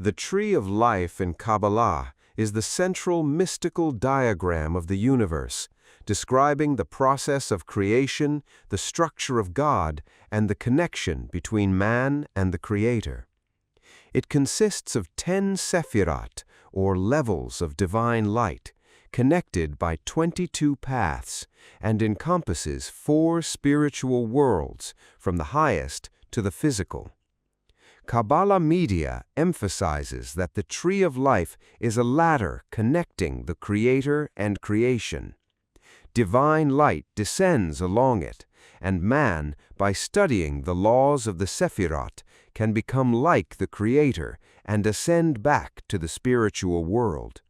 The tree of life in Kabbalah is the central mystical diagram of the universe, describing the process of creation, the structure of God, and the connection between man and the Creator. It consists of 10 Sephirot, or levels of divine light, connected by 22 paths, and encompasses 4 spiritual worlds, from the highest to the physical. Kabbalah media emphasizes that the tree of life is a ladder connecting the Creator and creation. Divine light descends along it, and man, by studying the laws of the Sephirot, can become like the Creator and ascend back to the spiritual world.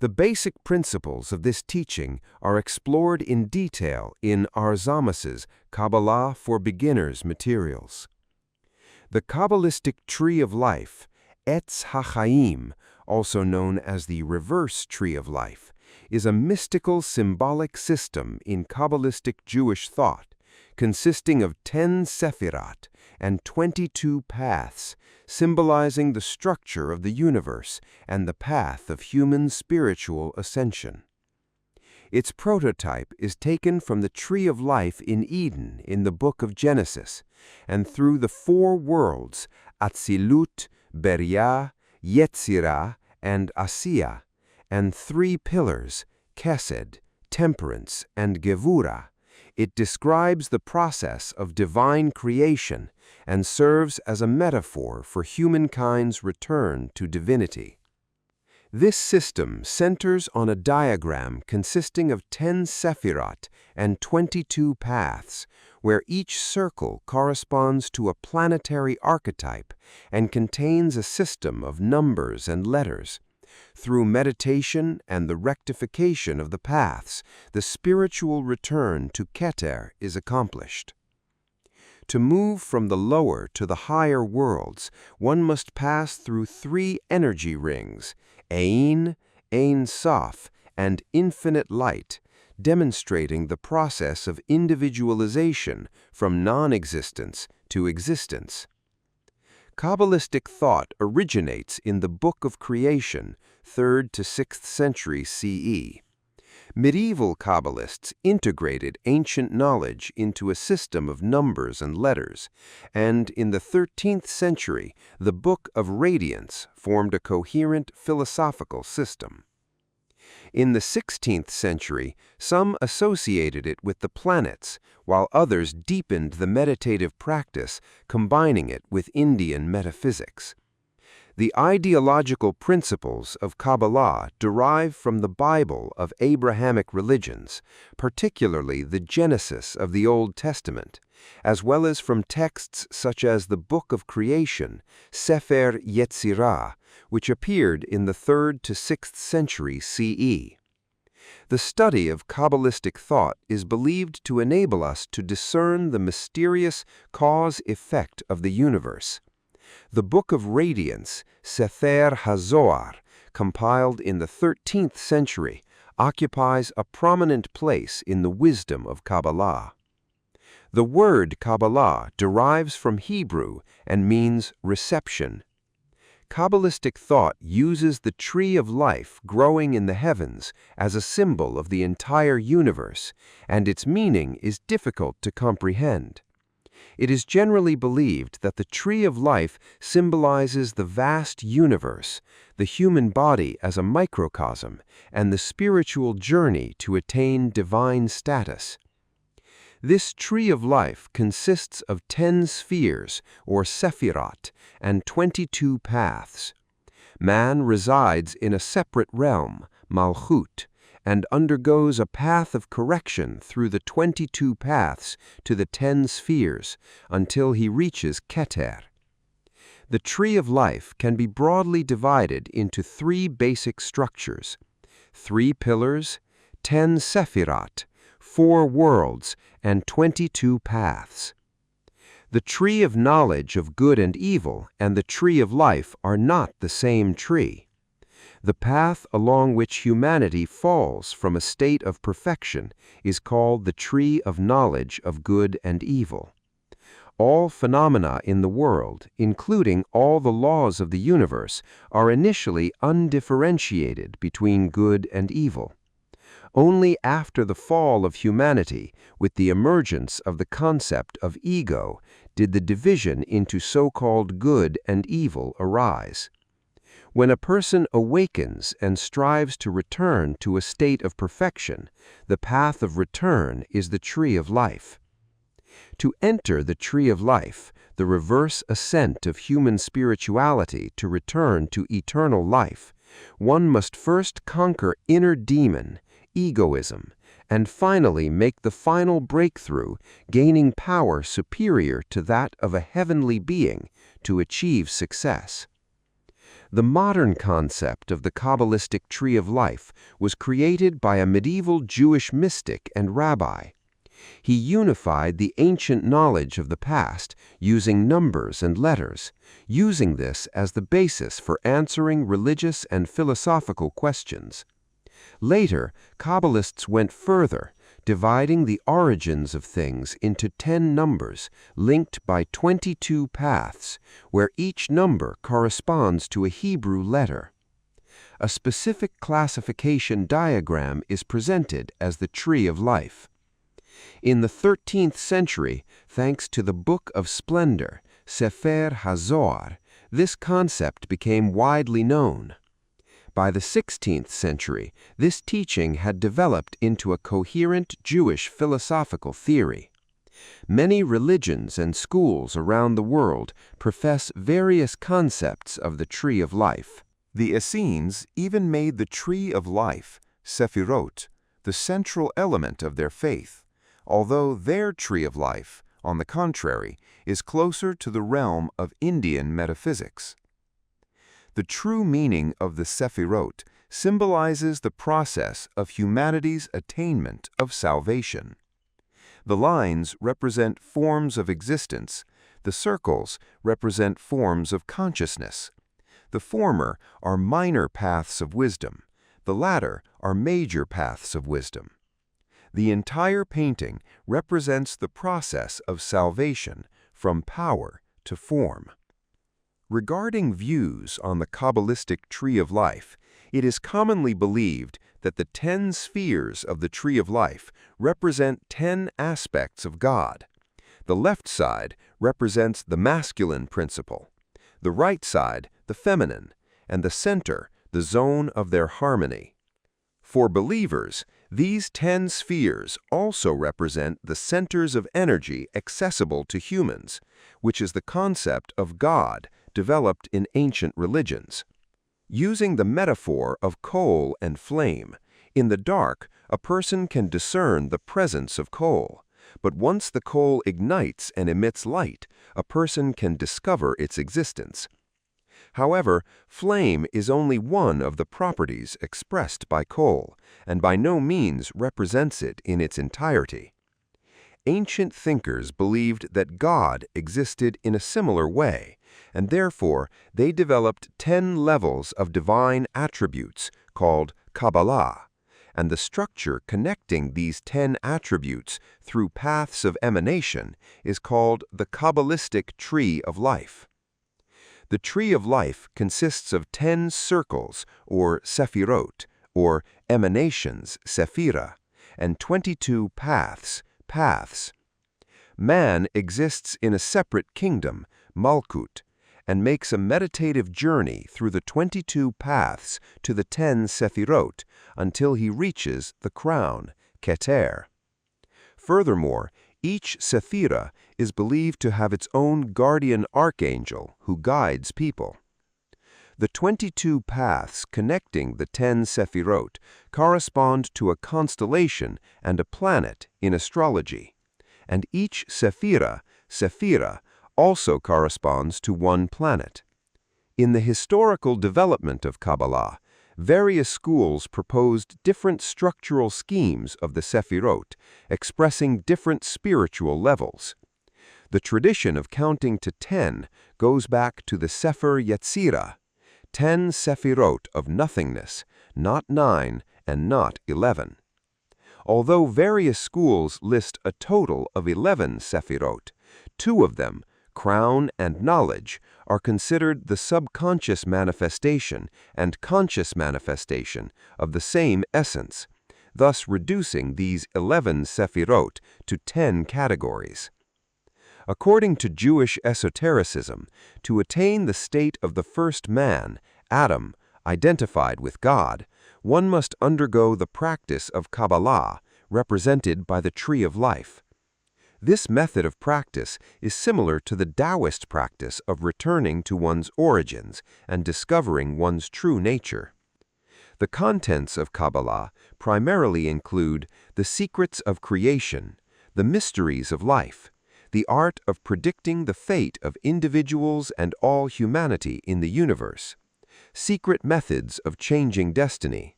The basic principles of this teaching are explored in detail in Arzamas's Kabbalah for Beginners materials. The Kabbalistic tree of life, Etz Chaim, also known as the reverse tree of life, is a mystical symbolic system in Kabbalistic Jewish thought, consisting of 10 Sephirot and 22 paths, symbolizing the structure of the universe and the path of human spiritual ascension. Its prototype is taken from the tree of life in Eden in the book of Genesis, and through the 4 worlds, Atzilut, Beriah, Yetzirah, and Asiya, and 3 pillars, Chesed, Temperance, and Gevurah. It describes the process of divine creation and serves as a metaphor for humankind's return to divinity. This system centers on a diagram consisting of 10 Sephirot and 22 paths, where each circle corresponds to a planetary archetype and contains a system of numbers and letters. Through meditation and the rectification of the paths, the spiritual return to Keter is accomplished. To move from the lower to the higher worlds, one must pass through 3 energy rings, Ein, Ein Sof, and infinite light, demonstrating the process of individualization from non-existence to existence. Kabbalistic thought originates in the Book of Creation, 3rd to 6th century CE. Medieval Kabbalists integrated ancient knowledge into a system of numbers and letters, and in the 13th century, the Book of Radiance formed a coherent philosophical system. In the 16th century, some associated it with the planets, while others deepened the meditative practice, combining it with Indian metaphysics. The ideological principles of Kabbalah derive from the Bible of Abrahamic religions, particularly the Genesis of the Old Testament, as well as from texts such as the Book of Creation, Sefer Yetzirah, which appeared in the 3rd to 6th century CE. The study of Kabbalistic thought is believed to enable us to discern the mysterious cause-effect of the universe. The Book of Radiance, Sefer HaZohar, compiled in the 13th century, occupies a prominent place in the wisdom of Kabbalah. The word Kabbalah derives from Hebrew and means reception. Kabbalistic thought uses the tree of life growing in the heavens as a symbol of the entire universe, and its meaning is difficult to comprehend. It is generally believed that the tree of life symbolizes the vast universe, the human body as a microcosm, and the spiritual journey to attain divine status. This tree of life consists of 10 spheres, or Sephirot, and 22 paths. Man resides in a separate realm, Malchut, and undergoes a path of correction through the 22 paths to the 10 spheres until he reaches Keter. The tree of life can be broadly divided into 3 basic structures: 3 pillars, 10 Sephirot, 4 worlds, and 22 paths. The tree of knowledge of good and evil and the tree of life are not the same tree. The path along which humanity falls from a state of perfection is called the tree of knowledge of good and evil. All phenomena in the world, including all the laws of the universe, are initially undifferentiated between good and evil. Only after the fall of humanity, with the emergence of the concept of ego, did the division into so-called good and evil arise. When a person awakens and strives to return to a state of perfection, the path of return is the tree of life. To enter the tree of life, the reverse ascent of human spirituality to return to eternal life, one must first conquer inner demon, egoism, and finally make the final breakthrough, gaining power superior to that of a heavenly being to achieve success. The modern concept of the Kabbalistic tree of life was created by a medieval Jewish mystic and rabbi. He unified the ancient knowledge of the past using numbers and letters, using this as the basis for answering religious and philosophical questions. Later, Kabbalists went further, dividing the origins of things into 10 numbers linked by 22 paths, where each number corresponds to a Hebrew letter. A specific classification diagram is presented as the tree of life. In the 13th century, thanks to the Book of Splendor, Sefer Zohar, this concept became widely known. By the 16th century, this teaching had developed into a coherent Jewish philosophical theory. Many religions and schools around the world profess various concepts of the tree of life. The Essenes even made the tree of life, Sephirot, the central element of their faith, although their tree of life, on the contrary, is closer to the realm of Indian metaphysics. The true meaning of the Sephirot symbolizes the process of humanity's attainment of salvation. The lines represent forms of existence, the circles represent forms of consciousness. The former are minor paths of wisdom, the latter are major paths of wisdom. The entire painting represents the process of salvation from power to form. Regarding views on the Kabbalistic tree of life, it is commonly believed that the 10 spheres of the tree of life represent 10 aspects of God. The left side represents the masculine principle, the right side the feminine, and the center the zone of their harmony. For believers, these 10 spheres also represent the centers of energy accessible to humans, which is the concept of God developed in ancient religions. Using the metaphor of coal and flame, in the dark, a person can discern the presence of coal, but once the coal ignites and emits light, a person can discover its existence. However, flame is only one of the properties expressed by coal, and by no means represents it in its entirety. Ancient thinkers believed that God existed in a similar way, and therefore they developed 10 levels of divine attributes called Kabbalah, and the structure connecting these 10 attributes through paths of emanation is called the Kabbalistic tree of life. The tree of life consists of 10 circles, or Sephirot, or emanations, Sephira, and 22 paths. Man exists in a separate kingdom, Malkut, and makes a meditative journey through the 22 paths to the 10 Sephirot until he reaches the crown, Keter. Furthermore, each Sephira is believed to have its own guardian archangel who guides people. The 22 paths connecting the 10 Sephirot correspond to a constellation and a planet in astrology, and each Sephira, also corresponds to one planet. In the historical development of Kabbalah, various schools proposed different structural schemes of the Sephirot, expressing different spiritual levels. The tradition of counting to 10 goes back to the Sefer Yetzirah, 10 Sephirot of nothingness, not 9 and not 11. Although various schools list a total of 11 Sephirot, Two of them, crown and knowledge, are considered the subconscious manifestation and conscious manifestation of the same essence, thus reducing these 11 Sephirot to 10 categories. According to Jewish esotericism, to attain the state of the first man, Adam, identified with God, one must undergo the practice of Kabbalah, represented by the tree of life. This method of practice is similar to the Taoist practice of returning to one's origins and discovering one's true nature. The contents of Kabbalah primarily include the secrets of creation, the mysteries of life, the art of predicting the fate of individuals and all humanity in the universe, secret methods of changing destiny,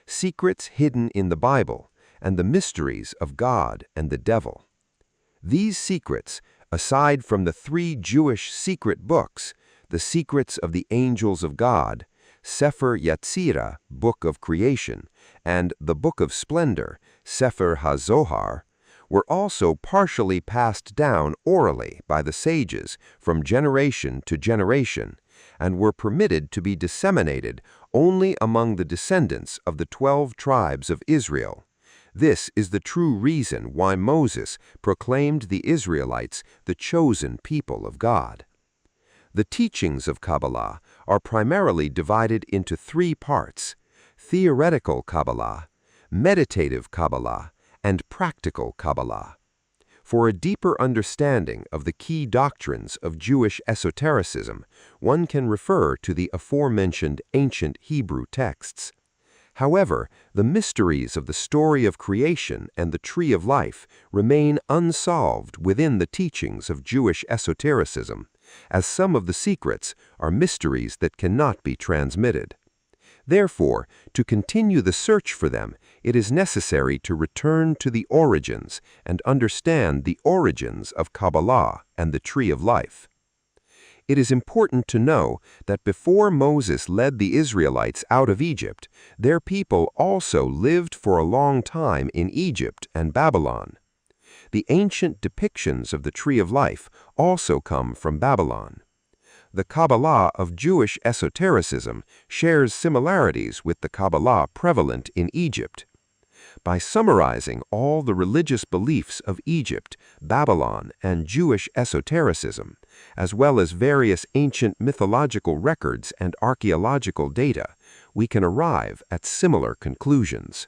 secrets hidden in the Bible, and the mysteries of God and the devil. These secrets, aside from the 3 Jewish secret books, the secrets of the angels of God, Sefer Yetzirah, Book of Creation, and the Book of Splendor, Sefer HaZohar, were also partially passed down orally by the sages from generation to generation, and were permitted to be disseminated only among the descendants of the 12 tribes of Israel. This is the true reason why Moses proclaimed the Israelites the chosen people of God. The teachings of Kabbalah are primarily divided into 3 parts: theoretical Kabbalah, meditative Kabbalah, and practical Kabbalah. For a deeper understanding of the key doctrines of Jewish esotericism, one can refer to the aforementioned ancient Hebrew texts. However, the mysteries of the story of creation and the tree of life remain unsolved within the teachings of Jewish esotericism, as some of the secrets are mysteries that cannot be transmitted. Therefore, to continue the search for them, it is necessary to return to the origins and understand the origins of Kabbalah and the tree of life. It is important to know that before Moses led the Israelites out of Egypt, their people also lived for a long time in Egypt and Babylon. The ancient depictions of the tree of life also come from Babylon. The Kabbalah of Jewish esotericism shares similarities with the Kabbalah prevalent in Egypt. By summarizing all the religious beliefs of Egypt, Babylon, and Jewish esotericism, as well as various ancient mythological records and archaeological data, we can arrive at similar conclusions.